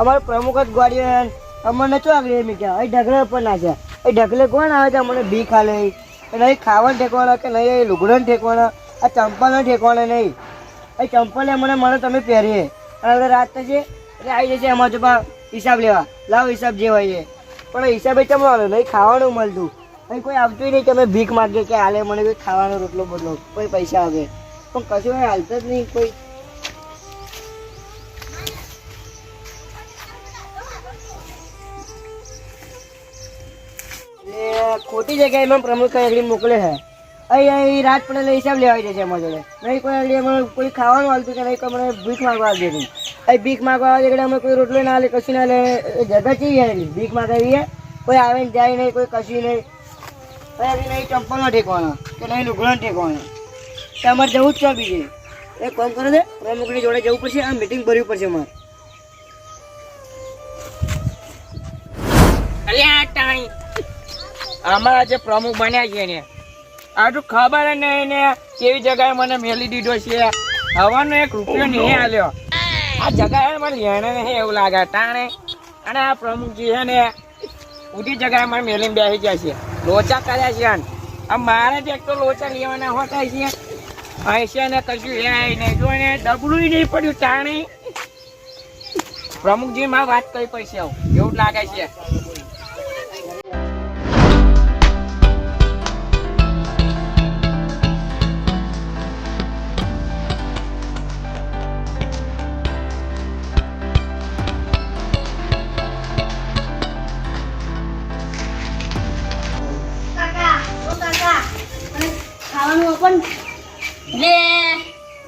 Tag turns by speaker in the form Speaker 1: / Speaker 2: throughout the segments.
Speaker 1: અમારો પ્રમુખ જ ગોળીઓ અમને ચો આગળ એમ કે અહીં ઢગલે પર નાખ્યા. એ ઢગલે કોણ આવે છે અમને ભીખ હાલે? નહીં ખાવાનું ઠેકવાના કે નહીં લુગડાને ઠેકવાના, આ ચંપલને ઠેકવાના નહીં. એ ચંપલ અમને મને તમે પહેરીએ અને હવે રાત થશે એટલે આવી જશે અમારે જો હિસાબ લેવા. લાવ હિસાબ જે હોય એ, પણ હિસાબે ચમવાનો નહીં ખાવાનું મળતું. અહીં કોઈ આવતું નહીં કે અમે ભીખ માગીએ કે હાલે મને કોઈ ખાવાનો રોટલો બોટલો કોઈ પૈસા આવે, પણ કશું એ હાલતું જ નહીં કોઈ. ખોટી જગ્યાએ એમાં પ્રમુખ આગળ મોકલે છે. અહીં રાત પડે હિસાબ લેવાઈ જશે અમારા જોડે. નહીં કોઈ આગળ અમારે કોઈ ખાવાનું હાલતું કે નહીં કોઈ મને ભીખ માગવા આવતી હતી. અહીં ભીખ માગવા આવે અમે કોઈ રોટલો ના લે કશું ના લે. એ જગા ચીવી ભીખ માગાવીએ કોઈ આવે ને જાય નહીં કોઈ કશું નહીં. નહીં ચંપલનો ઠેકવાનો કે નહીં લુગડાનો ઠેકવાનો. તો અમારે જવું જ છે બીજે. એ કોમ કરે છે પ્રમુખની જોડે જવું પડશે. આ મિટિંગ ભરવી પડશે અમારે.
Speaker 2: અમારા જે પ્રમુખ બન્યા છે ને આટલું ખબર નહીં ને કેવી જગ્યાએ મને મેલી દીધો છે. હવાનો 1 રૂપિયો નહીં આલ્યો. આ જગ્યાએ મને લેણે નહીં એવું લાગે તાણે. અને આ પ્રમુખજી છે ને ઉઠી જગ્યાએ મને મેલીને બેસી જાય છે. લોચા કર્યા છે. આ મારે જ એક તો લોચા લેવાના હોતા છે. અહીં ને કશું લે નહીં જો ને ડબલું નહીં પડ્યું તાણે. પ્રમુખજી માં વાત કરી પડશે એવું લાગે છે.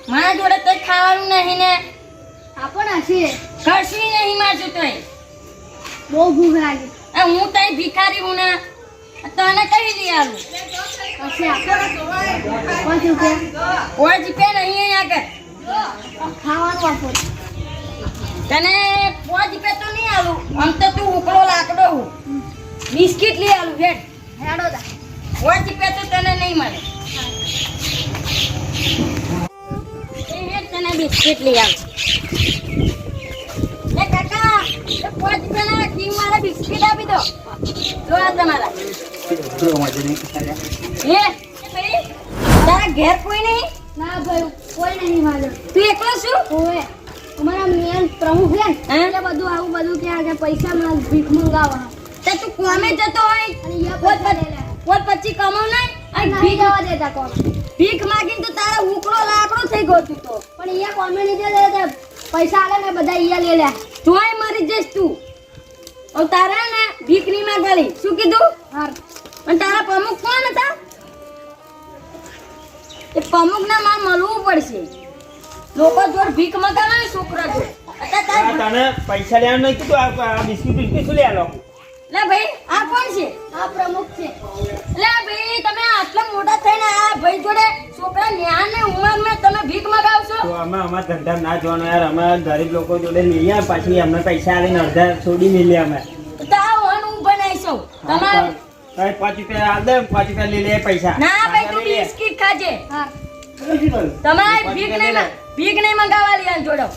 Speaker 3: મારા જોડે તો ખાવાનું નહીં ને
Speaker 4: આપણ હશે
Speaker 3: કશું નહીં માજુ તો
Speaker 4: બહુ ભૂખ લાગી.
Speaker 3: હું તઈ ભિખારી હું ને તને કઈ લઈ આવું
Speaker 4: હશે આપણ 5 રૂપિયા
Speaker 3: કોઈ જીપે નહીં આગળ
Speaker 4: ખાવાનું આપો.
Speaker 3: તને 5 જીપે તો નહીં આવું. આમ તો તું ઉકળો લાકડો હું બિસ્કિટ લઈ આવું ભેટ
Speaker 4: હેડો દા
Speaker 3: 5 જીપે તો તને નહીં મળે. તને બિસ્કિટ લઈ આવું. એ કાકા 5 રૂપિયાના ટીમ વાળા બિસ્કિટ આપી દો. જો આ તમારા ભાઈ તારા ઘેર કોઈ નહીં?
Speaker 4: ના ભાઈ કોઈ નહીં મારે.
Speaker 3: તું એકલો છું?
Speaker 4: ઓએ અમારા મેન પ્રમુખ છે
Speaker 3: હે?
Speaker 4: એટલે બધું આવું બધું કે પૈસા માં ભીખ મંગાવવા.
Speaker 3: તે તું કોમે જતો હોય
Speaker 4: અને યા પૈસા લે લે.
Speaker 3: પછી કમાવ નહીં અને
Speaker 4: ના
Speaker 3: ભીખ
Speaker 4: જવા દેતા કોણ.
Speaker 3: ભીખ માગીને તો તારા ઉકળો લાકડો થઈ ગયો તું તો.
Speaker 4: પણ અહીંયા કોમેડી દે દે પૈસા આલે ને બધા અહીંયા લે લે.
Speaker 3: જોઈ મરી જઈશ તું. હવે તારા ને ભીખ નહીં માગવાની. શું કીધું?
Speaker 4: હાર
Speaker 3: અને તારા પ્રમુખ કોણ હતા? એ પ્રમુખ ના માર મળવું પડશે. લોકો જોડ ભીખ મગાવે છોકરા જોડ.
Speaker 2: તને પૈસા લેવાનું નહીં કીધું. આ બિસ્કિટ બિસ્કિટ શું લેવાનો?
Speaker 3: લે ભાઈ આ કોણ છે?
Speaker 4: આ પ્રમુખ છે.
Speaker 3: લે ભાઈ તમે આટલા મોટા થઈને આ ભાઈ જોડે છોકરા ન્યા ને ઉંમરમાં તમે ભીખ મગાવશો?
Speaker 2: તો અમે અમારા ધંધા ના જોવાનો યાર. અમે ગરીબ લોકો જોડે લઈએ પાછી અમને પૈસા આલીને અડધા છોડી મિલે અમે.
Speaker 3: તો આ હું બનાવીશું તમારે.
Speaker 2: 5 રૂપિયા આલ દે 5 રૂપિયા લઈ લે પૈસા.
Speaker 3: ના ભાઈ તું બિસ્કિટ ખાજે.
Speaker 4: હા
Speaker 3: તમારે ભીખ નહીં મંગાવવાની આ જોડો.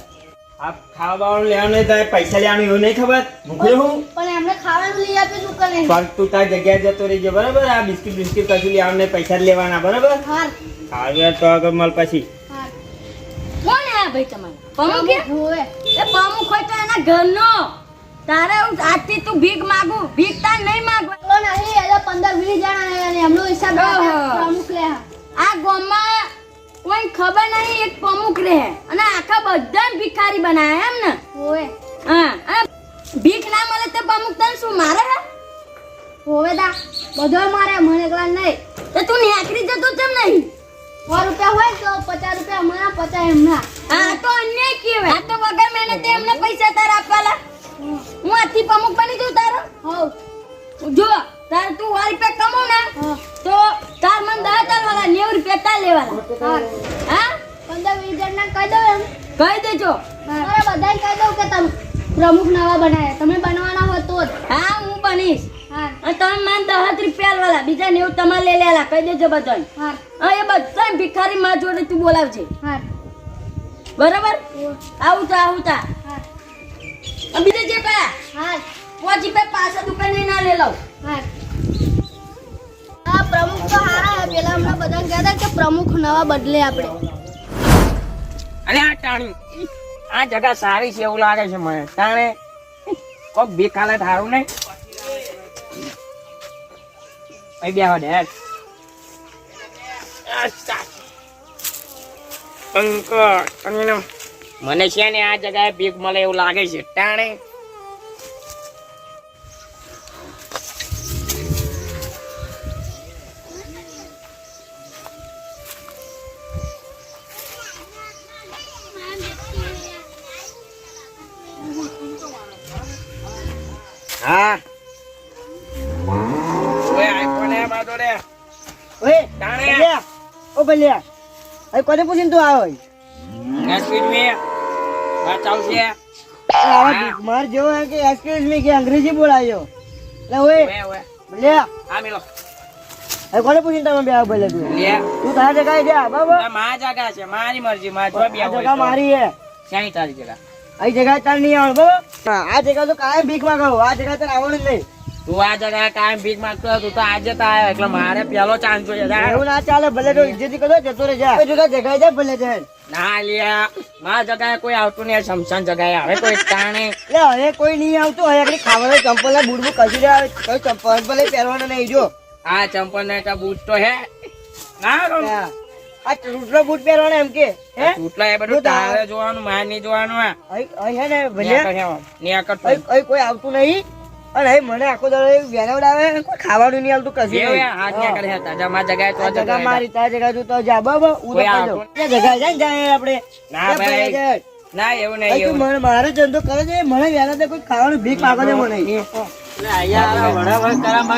Speaker 2: આ ખાવાનું લેવાનું નહીં તારે પૈસા લેવાનું એવું નહીં ખબર? ભૂખ્યો હું
Speaker 4: પણ એમને ખાવાનું લઈ આપ્યું તું કને.
Speaker 2: પણ તું તારી જગ્યાએ જતો રહેજે બરાબર. આ બિસ્કિટ બિસ્કિટ કશું લેવાનું નહીં પૈસા જ લેવાના બરાબર.
Speaker 4: હાર
Speaker 2: આવ્યા તો આગળ મળ પછી.
Speaker 4: હાર
Speaker 3: કોણ હે આ ભાઈ તમારે? પ્રમુખ હે?
Speaker 4: હોવે
Speaker 3: એ પ્રમુખ હોય તો એના ઘરનો. તારે આજથી તું ભીખ માંગુ. ભીખ તાર નહીં માંગવા.
Speaker 4: તો નહીં એટલે 15-20 જણા હે અને એમનો હિસાબ
Speaker 3: ઓહો.
Speaker 4: પ્રમુખ લે.
Speaker 3: આ ગામમાં કોઈ ખબર નહીં એક પ્રમુખ રહે અને આખા બધા ભિખારી બનાયા એમ ને?
Speaker 4: હોવે
Speaker 3: હા અને ભીખ ના મળે તો પ્રમુખ તને શું મારે હે?
Speaker 4: હોવે દા બધો મારે મને એકલા નહીં.
Speaker 3: તો તું નેકરી જતો કેમ નહીં?
Speaker 4: 100 રૂપિયા હોય તો 50 રૂપિયા અમારા 50 એમના.
Speaker 3: આ તો અન્યાય કહેવાય. આ તો વગર મહેનતે એમને પૈસા તાર આપવાલા. હું આથી પ્રમુખ બની જઉં તારો?
Speaker 4: હોવ
Speaker 3: જો તાર તું 100 રૂપિયા કમાવ ને
Speaker 4: હા
Speaker 3: તો તાર મન 10 તારવાલા 90 રૂપિયા તાર લેવાલા.
Speaker 4: હાર
Speaker 3: હા
Speaker 4: 15-20 જણને કહી દઉં એમ.
Speaker 3: કહી દેજો.
Speaker 4: મારે બધાને કહી દઉં કે તમે પ્રમુખ નવા બનાયા તમે બનવાના હો તો જ.
Speaker 3: હા હું બનીશ.
Speaker 4: હાર
Speaker 3: અને તમે મને 10 રૂપિયા વાલા બીજા 90 તમારે લઈ લેલા. કહી દેજો બધાને.
Speaker 4: હાર
Speaker 3: હા એ બધા ભિખારી માં જોડે તું બોલાવજે
Speaker 4: હાર
Speaker 3: બરાબર? આવું તા
Speaker 4: હાર
Speaker 3: બીજે જે પા
Speaker 4: હા
Speaker 3: પોચ રૂપિયા પાછા દુકાને ના લે લઉં
Speaker 4: હા આ પ્રમુખ તો હારા હે. પેલા હમણાં બધા કહેતા કે પ્રમુખ નવા બદલે આપણે.
Speaker 2: અરે આ ટાણી આ જગા સારી છે એવું લાગે છે મને તાણે કોક ભીખ હાલે થારું નહીં અહીં બે હો ડેડ મને છે ને આ જગાએ ભીખ મળે એવું લાગે છે ટાણે હા ઓય આઈફોન હે બાદો રે
Speaker 1: ઓય
Speaker 2: તાણે.
Speaker 1: ભલ્યા. ઓ ભલ્યા. અહીં કોને પૂછીને તું આવ્યો અહીં?
Speaker 2: એક્સક્યુઝ મી વાત ચાલશે
Speaker 1: આવા ભીખમાર જેવો હે કે excuse me કે અંગ્રેજી બોલાયો. એટલે ઓય
Speaker 2: ઓય ઓય
Speaker 1: ભલ્યા.
Speaker 2: આ મિલો
Speaker 1: અહીં કોને પૂછીને તમે બે આવો ભલે તું?
Speaker 2: લે
Speaker 1: તું તારા જગાએ જા બરાબર.
Speaker 2: આ મા જગા છે મારી મરજી માં જો બે
Speaker 1: આ
Speaker 2: હોય
Speaker 1: જગા
Speaker 2: તો.
Speaker 1: મારી હે.
Speaker 2: ક્યાંય તારી જગા
Speaker 1: અહીં જગ્યાએ તાર નહીં આવવાનું બરાબર. હા, આ જગ્યા તો કાયમ ભીખ માંગો. આ જગ્યા તાર આવવાનું જ નહીં.
Speaker 2: તું આ જગા કાયમ ભીખ માંગતો હતો, તું તો આજે તો આવ્યો એટલે મારે પેલો ચાન્સ જોઈએ જા.
Speaker 1: એવું ના ચાલે. ભલે તો ઇજ્જતી કરો જતો રહે જા. કોઈ જગ્યાએ જગ્યાએ જા ભલે જાય.
Speaker 2: ના લ્યા મારા જગાએ કોઈ આવતું નહીં શમશાન જગાએ આવે કોઈ તાણે
Speaker 1: એટલે હવે કોઈ નહીં આવતું. હવે આગળ ખાવાનું ચંપલ બૂટ બૂટ કસી રહ્યા આવે. કોઈ ચંપલ ભલે પહેરવાના નહીં જો.
Speaker 2: આ ચંપલ ને તો બૂટ તો હે ના
Speaker 1: આ તૂટલો બૂટ પહેરવાના એમ કે હે?
Speaker 2: તૂટલા એ બધું તારે જોવાનું મારે નહીં જોવાનું આ
Speaker 1: અહીં હે ને ભલે
Speaker 2: નિયાકર
Speaker 1: અહીં કોઈ આવતું નહીં. અને અહીં મને આખો દાડો વેનવડાવે. કોઈ ખાવાનું નહીં આવતું કશું નહીં.
Speaker 2: હાથ નિયાકર હે તાજા મારા જગાએ તો
Speaker 1: આ જગ્યા
Speaker 2: જગાએ
Speaker 1: મારી તારી જગ્યા તું તો જા બરાબર. હું તો
Speaker 2: કોઈ
Speaker 1: કહી
Speaker 2: આવતું
Speaker 1: દઉં. ત્યાં જગ્યાએ જાય ને જાય આપણે.
Speaker 2: ના
Speaker 1: ત્યાં ભલે
Speaker 2: ભાઈ
Speaker 1: જાય.
Speaker 2: ના એવું
Speaker 1: અહીં
Speaker 2: નહીં
Speaker 1: તું
Speaker 2: એવું
Speaker 1: મારે ધંધો કરે છે. મને વહેલા તો કોઈ ખાવાનું ભીખ માગો છે મને.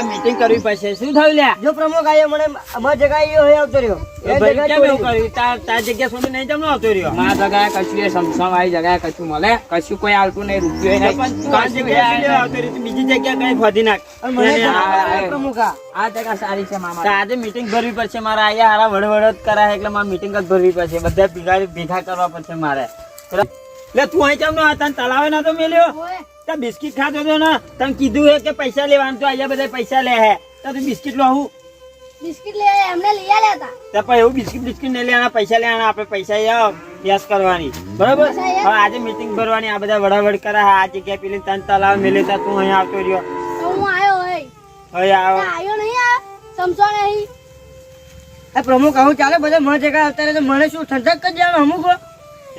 Speaker 5: મીટિંગ કરવી પડશે. શું થયું લ્યા?
Speaker 1: જો પ્રમુખ આવ્યો મને અમારી જગ્યાએ યો હોય આવતો રહ્યો. એ
Speaker 5: ભાઈ
Speaker 1: જગ્યાએ
Speaker 5: કેમ એવું
Speaker 1: છોડી.
Speaker 5: કર્યું? તાર જગ્યા સુધી નહીં જમનો આવતો રહ્યો.
Speaker 2: મારા જગાએ કશું એ સમસમ વાળી જગાએ કશું મળે કશું કોઈ આવતું નહીં રૂપિયો
Speaker 5: પણ તું આ જગ્યાએ શું લેવા આવતો રહ્યો? તું બીજી જગ્યાએ કઈ ખોદી નાખ.
Speaker 1: અને મને
Speaker 5: એને
Speaker 1: જણાવો
Speaker 5: આ-
Speaker 1: ને પ્રમુખ આ.
Speaker 2: આ જગા સારી છે
Speaker 5: તો
Speaker 2: મામા
Speaker 5: આજે મીટિંગ ભરવી પડશે મારે. અહીંયા હારા વડવડ જ કરાય એટલે મારે મીટિંગ જ ભરવી પડશે. બધા ભેગા કરવા પડશે મારે. એટલે તું અહીં કેમ નો હતા? તલાવે નતો મેલ્યો?
Speaker 4: ઓય
Speaker 5: ત્યાં બિસ્કિટ ખાતો હતો ને? તને કીધું હે કે પૈસા લેવાનું તો અહીંયા બધા પૈસા લે હે. તો તું બિસ્કિટ લો હું
Speaker 4: બિસ્કિટ લે એમને લઈ આલ્યા હતા.
Speaker 5: તો પણ એવું બિસ્કિટ નહીં લેવાના. પૈસા લેવાના. આપણે પૈસા વ્યાસ કરવાની બરોબર.
Speaker 4: પૈસા યાર.
Speaker 5: હવે આજે મીટિંગ ભરવાની. આ બધા વડાવડ કરા. આ જગ્યાએ પેલી તને તલાવ મેલે તા તું અહીંયા આવતો રહ્યો.
Speaker 4: તો હું આવ્યો હોય.
Speaker 5: હવે આવો.
Speaker 4: આવ્યો નહીં આ સમજો નહીં.
Speaker 1: આ પ્રમુખ આવું ચાલે બધા મને જગ્યાએ આવતા રહે તો મને શું ઠંડક કરી દેવાનું અમુક.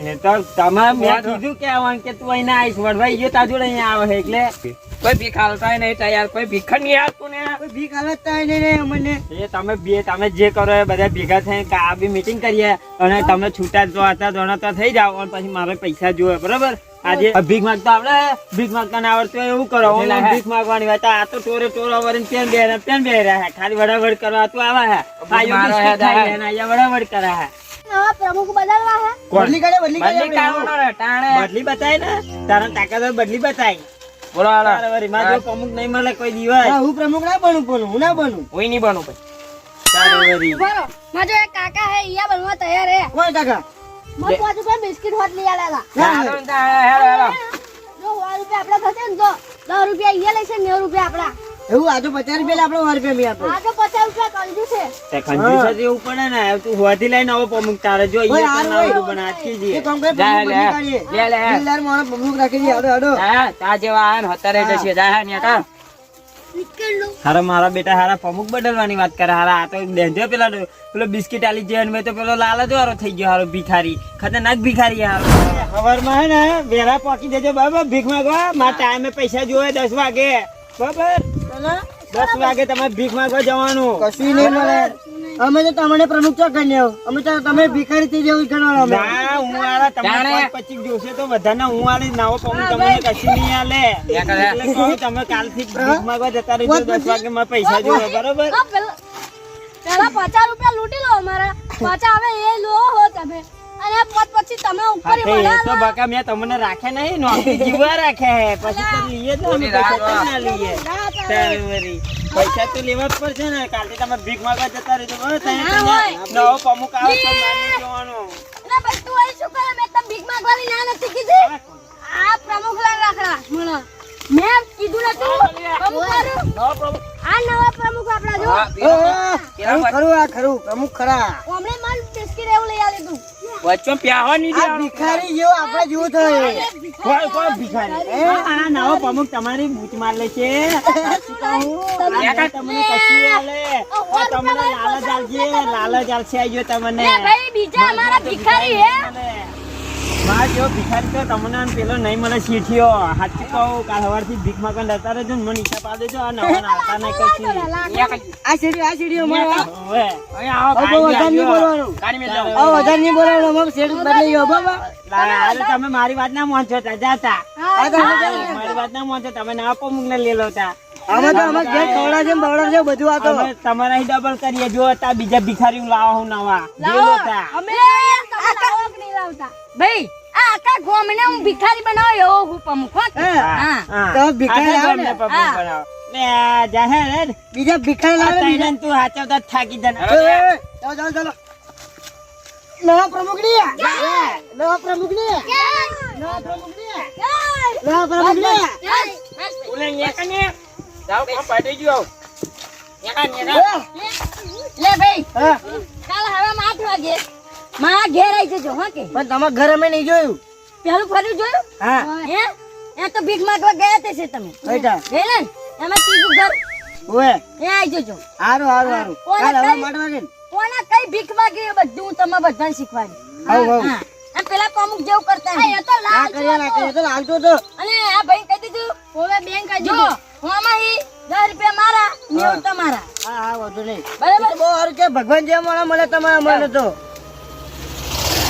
Speaker 5: એ તો તમારે મેં કીધું કે આવવાનું કે તું અહીંયા આવીશ. વડવાઈ ગયો તાર જોડે અહીંયા આવે છે એટલે
Speaker 2: કોઈ ભીખ હાલતા નહીં તૈયાર કોઈ ભીખ જ નહીં આવતું ને
Speaker 1: કોઈ ભીખ હાલત થાય નહીં અમને.
Speaker 5: એ તમે જે કરો એ બધા ભેગા થઈને આ બી મીટિંગ કરીએ અને તમે છૂટા જો હતા દોણા તો થઈ જાવ અને પછી મારે પૈસા જોવે બરોબર. આજે ભીખ માંગતા આવડે? ભીખ માંગતા ના આવડતું હોય એવું કરો. ઓનલાઈન ભીખ માંગવાની વાત. આ તો ટોરે વરીને પેન બે રહ્યા હે. ખાલી વડાવડ કરવા તું આવે હે. આયો બિસ્કિટ ખાઈ લે ને અહીંયા વડાવડ કરે હે.
Speaker 4: નવા પ્રમુખ બદલવા હે.
Speaker 1: બદલી કાઢે બદલી
Speaker 2: બદલી
Speaker 1: કાઢે
Speaker 2: કાઢવાનો રે ટાણે
Speaker 5: બદલી બતાય ને તારા તાકાત હોય બદલી બતાય.
Speaker 2: બોલો હાલો
Speaker 5: તારે વળી માં જો અમુક નહીં મળે કોઈ દિવસ.
Speaker 1: હા, હું પ્રમુખ ના બનું પણ હું ના બનું.
Speaker 2: હું નહીં બનું ભાઈ
Speaker 5: તારે વળી
Speaker 4: બોલો મારો એક કાકા હે ઈયા બનવા તૈયાર હે.
Speaker 1: કોણ કાકા?
Speaker 4: મને 5 રૂપિયા બિસ્કિટ હોત લઈ આલ્યા
Speaker 2: હાલો ને તાણે, હેલો હેલો
Speaker 4: હતા. જો 100 રૂપિયા આપડા થશે ને તો 10 રૂપિયા ઈયા લેશે 90 રૂપિયા આપડા.
Speaker 1: એવું આ તો 50 રૂપિયા આપણે 100 રૂપિયા મી આપે.
Speaker 4: આ તો 50 રૂપિયા કંજુ છે.
Speaker 5: તે કંજૂસ જ એવું પડે ને. તું હોધી લઈને આવો પમુક તારે જો
Speaker 1: ઓય,
Speaker 5: અહીંયા
Speaker 1: હારું
Speaker 5: તને
Speaker 1: હોય.
Speaker 5: આવડું બને આજથી જ
Speaker 1: એ કામ કરે
Speaker 2: જા,
Speaker 1: પ્રમુખ
Speaker 2: લે.
Speaker 1: બદલી કાઢીએ.
Speaker 2: લે, લે.
Speaker 1: બિલ્લાર માણસ પ્રમુખ રાખી દઈએ. હાલો હાલો.
Speaker 2: જા તા જેવા આવે ને હતારે જશે જા હે ને કા
Speaker 4: બિસ્કિટ લો.
Speaker 5: હારા મારા બેટા હારા પમુક બદલવાની વાત કરે. હારા આ તો દેજો પેલો બિસ્કિટ આલી જાય ને મેં તો પેલો લાલચ વાળો થઈ ગયો. હારો ભિખારી ખતરનાક ભિખારી હારો. સવારમાં હે ને વેરા પોકી દેજો બરાબર ભીખ માંગવા. મારા ટાઈમે પૈસા જોવે 10 વાગે બરાબર. 10 વાગે તમારે ભીખ માંગવા જવાનું.
Speaker 1: કશું નહીં મળે. અમે તો તમને પ્રમુખ ચો કરી લેવું. અમે તો તમે ભિખારી થઈ જવું ગણવાનો અમે.
Speaker 5: ના હું આલા તમારે
Speaker 2: જાણે.
Speaker 5: 25 જોશે તો બધાને હું આલી નાવો પમુક તમને કશું નહીં આલે.
Speaker 2: યા કરે.
Speaker 5: એટલે કહું તમે કાલથી ભીખ માંગવા જતા રહેજો. 10 વાગે મારે પૈસા જોવે બરોબર.
Speaker 4: હા, પેલા 50 રૂપિયા લૂંટી લો અમારા. પાછા હવે એ લો હો તમે. અને પછી તમે ઉપર
Speaker 5: હા, તે એ તો બકા મેં તમને રાખે નહીં નોકરી જીવવા રાખે હે. પછી તો લઈએ જ ને અમે પૈસા કેમ ના લઈએ. તારે વળી. પૈસા તો લેવા જ પડશે ને. કાલથી તમે ભીખ માંગવા જતા રહેજો બરોબર. ત્યાં
Speaker 4: ના
Speaker 5: તમને નવો પમુક આવે તો માની જવાનું.
Speaker 4: ના ભાઈ તું અહીં શું કરે? મેં તો ભીખ માંગવાની ના નથી કીધી. આ પ્રમુખ લાલ રાખડા
Speaker 1: ખરું ખરું આ ખરું અમુક ખરા
Speaker 4: હમણે માર બિસ્કિટ એવું લઈ આલે તું
Speaker 2: વચ્ચો પ્યાહો નહીં
Speaker 1: આ
Speaker 2: દેવાનો.
Speaker 1: ભિખારી જેવો આપણે જેવું થાય
Speaker 5: કોઈ ભિખારી આ નવો પ્રમુખ તમારી બૂચ માર લે છે સાચું કહું, આ તમને કશું આલે આ તમને લાલચ આલજે લાલચ આલશે આજો તમને
Speaker 4: એ ભાઈ બીજા અમારા ભિખારી હે
Speaker 5: માર જેવો ભિખારી તો તમને આમ પેલો નહીં મળે શીઠિયો સાચું કહું કાલ સવારથી ભીખ માંગવા જતા રહેજો ને મને હિસાબ આપી દેજો આ નવા આવતા નહીં કશું
Speaker 1: આ સીડી અમારે
Speaker 5: હવે
Speaker 2: અહીંયા આવો,
Speaker 1: હવે વધારે નહીં બોલવાનું.
Speaker 2: ગાડી મેલ જાઓ.
Speaker 1: વધારે નહીં બોલાવવાનું અમારે શેડ બદલાઈ ગયો બાબા
Speaker 5: અરે તમે મારી વાત ના માનશો તા જાતા
Speaker 1: આ તો
Speaker 5: મારી વાત ના માનશો તમે નવા પ્રમુખ ને લઈ લો તા
Speaker 1: આમાં તો અમારે ઘેર ખવડા છે બવડા છે બધું આ તો
Speaker 5: અમે તમારા ડબલ કરીએ જો તા બીજા ભિખારી લાવો હું નવા જોઈ લો તા
Speaker 4: અમે તમે લાવો કે નહીં લાવતા
Speaker 3: ભાઈ આ આખા ગામને હું ભિખારી બનાવ્યો એવો હું પ્રમુખ હો કે? હા
Speaker 1: તો ભિખારી
Speaker 5: આખા
Speaker 1: લાવો ને.
Speaker 5: ગામને પ્રમુખ બનાવો. લે આ જાહેર હેડ.
Speaker 1: બીજા ભિખારી લાવે
Speaker 5: આ
Speaker 1: બીજા
Speaker 5: તૈયાર તું હાચવતા થાકી જા ને.
Speaker 1: ચાલો ચાલો ચાલો નવા પ્રમુખ ની નવા પ્રમુખ ની નવા પ્રમુખ ની નવા પ્રમુખ ની
Speaker 2: ઓલે ન્યા કને. જાઓ, કામ પાડી ગયો. ન્યા કાન, ન્યા કાન.
Speaker 3: લે ભાઈ
Speaker 1: હા
Speaker 3: કાલ હવે 8 વાગે માં ઘેર આવી જજો હો કે
Speaker 1: પણ તમારા ઘર અમે નહીં જોયું
Speaker 3: પેલું ફર્યું જોયું
Speaker 1: હા
Speaker 3: હે એ તો ભીખ માંગવા ગયા તે છે તમે
Speaker 1: બેટા
Speaker 3: ગયેલા ને એમાં ત્રીજું ઘર
Speaker 1: ઓએ
Speaker 3: એ આવી જજો
Speaker 1: હારું હારું હારું કાલ હવે માટે વાગે ને
Speaker 3: કોના કઈ ભીખ માંગી એ બધું હું તમને બધાને શીખવાડું
Speaker 1: હાવ હાવ
Speaker 3: હા અને પેલા પ્રમુખ જેવું કરતા નહીં.
Speaker 4: એ તો
Speaker 1: ના
Speaker 4: લાલ
Speaker 1: કરીએ ના કરીએ તો હાલતો તો
Speaker 3: અને આ ભાઈ કહી દીધું
Speaker 4: હવે બેંક આવી
Speaker 3: જો હું આમાં 10 રૂપિયા મારા 90 તમારા
Speaker 1: હા હા વાંધો નહીં
Speaker 3: બરાબર.
Speaker 1: એ તો બહુ સારું કે ભગવાન જે મળે તમારા મને તો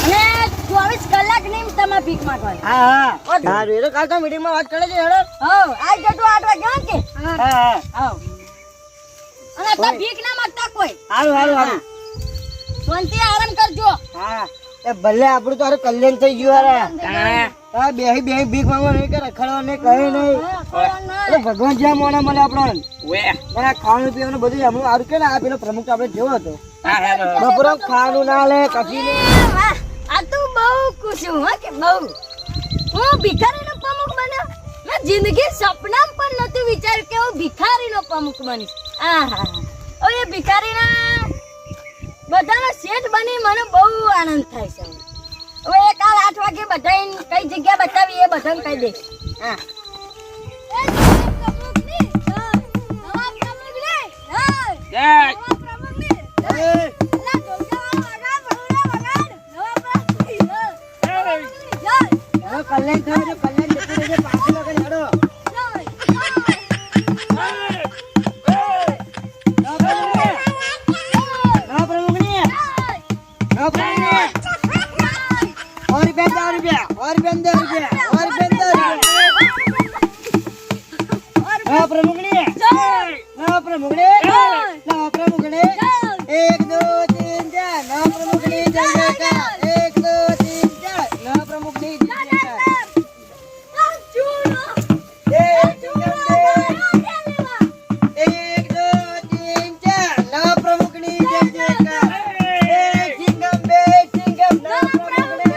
Speaker 3: અને 24 કલાક નહીં તમારે ભીખ માંગવાની
Speaker 1: હા હા સારું એ તો કાલ તો મીટિંગમાં વાત કરે છે હેડો
Speaker 3: હો આઈ જજો 8 વાગે હો કે
Speaker 1: હા હા
Speaker 3: આવ અને તો ભીખ ના માંગતા કોઈ
Speaker 1: સારું સારું સારું
Speaker 3: શાંતિ આરામ કરજો
Speaker 1: હા એ ભલે આપણું તો હારું કલ્યાણ થઈ ગયું યાર
Speaker 2: તાણે.
Speaker 1: હા બેહી બેહી ભીખ માંગવા નહીં કે રખડવા નહીં કહે નહીં એટલે ભગવાન જ્યાં મળે આપણને
Speaker 2: ઓએ.
Speaker 1: અને આ ખાવાનું પીવાનું બધું એમનું સારું કે ને આ પેલો પ્રમુખ તો આપણે જેવો હતો
Speaker 2: હા, હેલો.
Speaker 1: બપોરે ખાવાનું ના લે કશું નહીં
Speaker 3: વાહ, આ તો બહુ ખુશ છું હો કે બહુ હું ભિખારીનો પ્રમુખ બન્યો મેં જિંદગી સપનામાં પણ નહોતું વિચાર્યું કે હું ભિખારીનો પ્રમુખ બનીશ આહા હવે એ ભિખારીના બધાનો શેઠ બની મને બહુ આનંદ થાય છે હવે એ કાલ 8 વાગે બધાને કઈ જગ્યા બતાવી એ બધાને કહી દઈશ હા
Speaker 2: જય.
Speaker 1: હવે કલ્યાણ થયું છે કલ્યાણ જતું રહેશે પાછું લગન હેડો નવા પ્રમુખની નવા પ્રમુખની और रुपया और रुपया और रुपया और नवा प्रमुखनी नवा प्रमुखनी नवा प्रमुखनी 1 2 3 4 नवा प्रमुखनी जय का 1 2 3 4 नवा प्रमुखनी जय का एक दो तीन चार नवा प्रमुखनी जय का सिंगम बे सिंगम नवा प्रमुखनी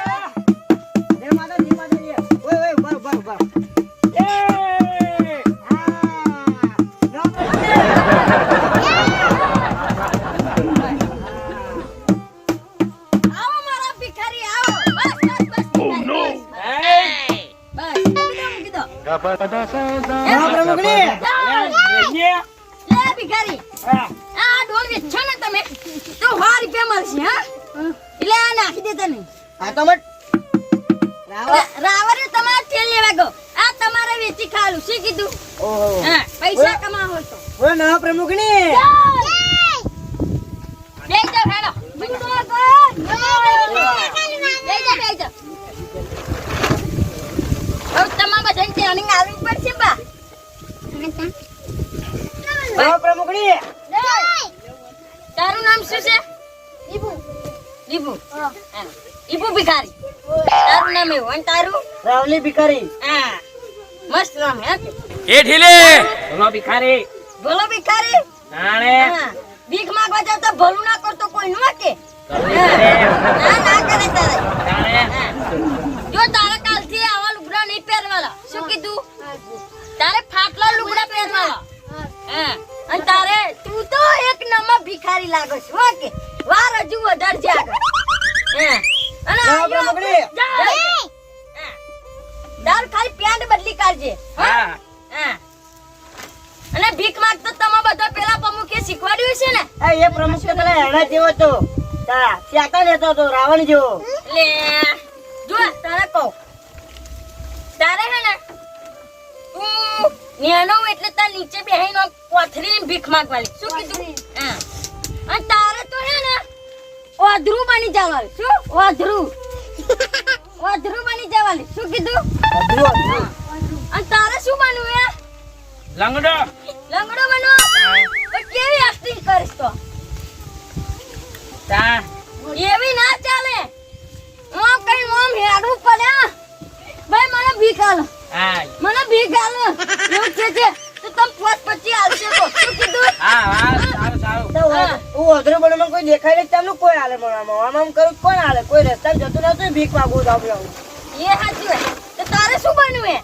Speaker 1: जय माता जी ओए ओए बर बर बर
Speaker 3: આવો મારા ભિખારી આવો બસ બસ બસ ભિખારી, બસ મૂકી દો
Speaker 1: नवा प्रमुखनी
Speaker 2: બેસીએ.
Speaker 3: લે ભિખારી આ ડોલ વેચો ને તમે તો 100 રૂપિયા મળશે હા એટલે આ નાખી દે તને
Speaker 1: આ તો મત રાવા
Speaker 3: રાવરે તમારે તેલ લેવા ગયો આ તમારે વેચી ખાલું શું કીધું
Speaker 1: ઓહો
Speaker 3: હા પૈસા કમાવો તો
Speaker 1: ઓય નવા પ્રમુખની
Speaker 3: લઈ જાઓ હેડો લઈ જાઓ હવે તમારે બધાને ટ્રેનિંગ આવવી પડશે બા
Speaker 1: નવા પ્રમુખની
Speaker 3: તારું નામ શું છે ઈબુ હા ઈબુ ભિખારી તારું નામ એવું અને તારું
Speaker 1: રાવલી ભિખારી
Speaker 3: હા મસ્ત નામ હે
Speaker 2: એ ઢીલે. બોલો ભિખારી.
Speaker 3: બોલો ભિખારી
Speaker 2: તાણે.
Speaker 3: હા ભીખ માંગવા જાવ તો ભલું ના કરતો કોઈ નું કે ના ના કરે તારે
Speaker 2: તાણે.
Speaker 3: હા. જો તારા કાલથી પહેરવાના શું કીધું તારે ફાટલા લુગડા પહેરવાના હા અને તારે તું તો એક નંબર ભિખારી લાગો છો હો કે વાર હજુ વધારે છે આગળ હા અને
Speaker 1: ના, પ્રમુખડી.
Speaker 3: તાર ખાલી પેન્ટ બદલી કાઢજે
Speaker 2: હા
Speaker 3: હા અને ભીખ માંગતો તમે બધા પેલા પ્રમુખે શીખવાડ્યું છે ને
Speaker 1: એ પ્રમુખ તો પેલા એના જેવો તો ચાકા લેતો હતો રાવણ જેવો.
Speaker 3: લે જો તારે કહું તારે હે ને તું નેનો એટલે તાર નીચે બેહીને કોથરીને ભીખ માંગવાની શું કીધું હા અને તારે તો હે ને ઓધરું બની જવાનું શું ઓધરું બની જવાનું શું કીધું અને તારે શું બનવું હે
Speaker 2: લંગડો
Speaker 3: લંગડો બનવો તો કેવી એક્ટિંગ કરીશ તો
Speaker 2: તા
Speaker 3: એવી ના ચાલે ઓમ કઈ ઓમ હેડું પડ્યા ભાઈ મને ભીખ આલો
Speaker 2: હા
Speaker 3: મને ભીખ આલો એવું છે તો તમે 5-25 આલશે તો શું કીધું
Speaker 2: હા હા સારું સારું
Speaker 1: તો હું અધરો બનવામાં કોઈ દેખાય નહીં તમને કોઈ હાલે મળવામાં આમ કરું કોણ હાલે કોઈ રસ્તા જતું નતું ભીખ માંગવું તો આપણે આવું.
Speaker 3: એ સાચું હે તો તારે શું બનવું હે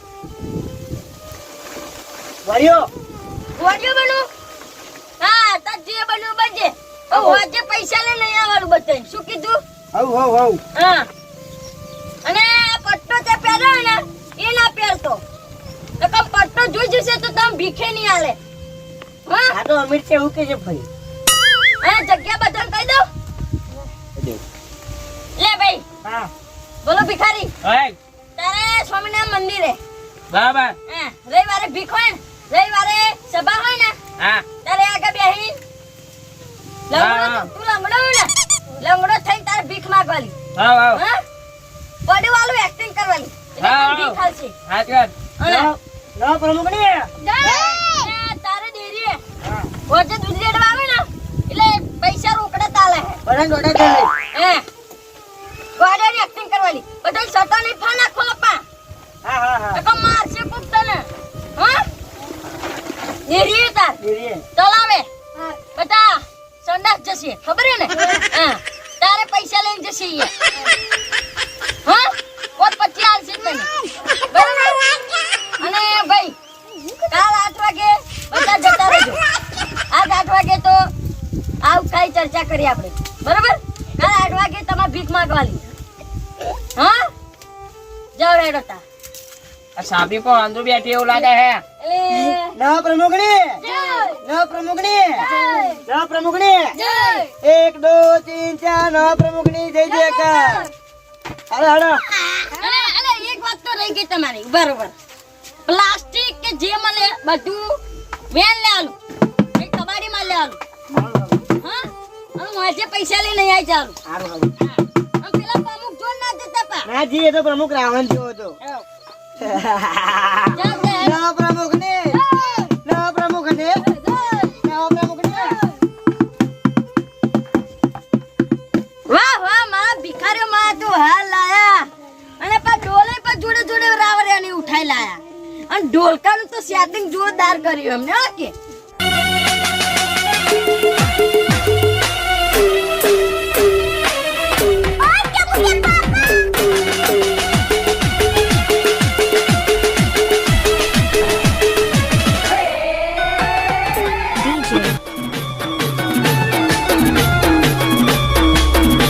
Speaker 1: વળ્યો
Speaker 3: ગોડિયો બનવું હા તાર જે બનવું બનજે હોજે પૈસા લઈ નહીં આવવાનું બધાને શું કીધું
Speaker 1: હવ હવ હવ
Speaker 3: હા અને આ પટ્ટો તે પહેર્યો ને એ ના પહેરતો તો કમ પટ્ટો જોઈ જશે તો તમે ભીખે નહીં આલે હા
Speaker 1: આ તો અમીર છે એવું કે છે ભાઈ.
Speaker 3: અને જગ્યા બધાને કહી દઉં લે ભાઈ
Speaker 1: હા
Speaker 3: બોલો ભિખારી
Speaker 2: ઓય
Speaker 3: તારે સ્વામિનારાયણ મંદિરે
Speaker 2: બરાબર
Speaker 3: હા રવિવારે ભીખ હોય ને રવિવારે સભા હોય ને
Speaker 2: હા
Speaker 3: તારે આગળ બેહી
Speaker 2: હા.
Speaker 3: તું લંગડો હોય ને લંગડો થઈને તારે ભીખ માંગવાની
Speaker 2: હા હા
Speaker 3: હા બોડી વાળું એક્ટિંગ કરવાની એટલે
Speaker 2: હા,
Speaker 3: તને
Speaker 2: હા.
Speaker 3: ભીખ આલશે
Speaker 2: હાથ કર
Speaker 3: અને
Speaker 1: ન પ્રમુખડી
Speaker 3: તારે દેરીએ ઓજે દૂધ લેડવા આવે ને એટલે પૈસા રોકડા તાલે
Speaker 1: બરાબર દોડા ચાલે.
Speaker 3: હે ગોડાની એક્ટિંગ કરવાની બધા સટા નહીં ફા નાખો લપા
Speaker 1: હા હા હા
Speaker 3: તો મારશે કોક તને હા દેરીએ તાર
Speaker 1: દેરીએ.
Speaker 3: તલાવે બધા સંડાસ જશે ખબર હે ને હા તારે પૈસા લઈને જશે ઈ હા કોટ 25 આલશે તને બરાબર અને ભાઈ કાલ 8 વાગે બધા જતા રહેજો આજ 8 વાગે તો આવ કઈ ચર્ચા કરી આપણે બરાબર કાલ 8 વાગે તમારે ભીખ માંગવાની હા જાવ રેડો તા
Speaker 2: આ સાબી પણ અંદર બેઠી એવું લાગે હે
Speaker 3: એટલે
Speaker 1: ન પ્રમુખડી
Speaker 3: જય
Speaker 1: ન પ્રમુખડી ન પ્રમુખડી
Speaker 3: જય
Speaker 1: 1 2 3 4 ન પ્રમુખડી જય જયકાર. હાલો હાલો
Speaker 3: અને એક વાત તો રહી ગઈ તમારી બરોબર પ્લાસ્ટિક કે જે મળે બધું વેન લે આલું એક કબાડી માં લે આલું હા અને માજે પૈસા લઈ નહીં આવી ચાલુ
Speaker 1: હારું હારું.
Speaker 3: અને પેલા પ્રમુખ જોન ના જતા પા
Speaker 1: ના જી એ તો પ્રમુખ રાવણ જેવો હતો.
Speaker 3: જાવ દે
Speaker 1: ન પ્રમુખડી ન પ્રમુખડી ન પ્રમુખડી.
Speaker 3: વાહ વાહ મારા ભિખારીઓ માં તો હાલ લાયા અને પા ડોલે પર જોડે જોડે રાવરિયાની ઉઠાઈ લાયા અને ઢોલકાનું તો સેટિંગ જોરદાર કર્યું એમને હો કે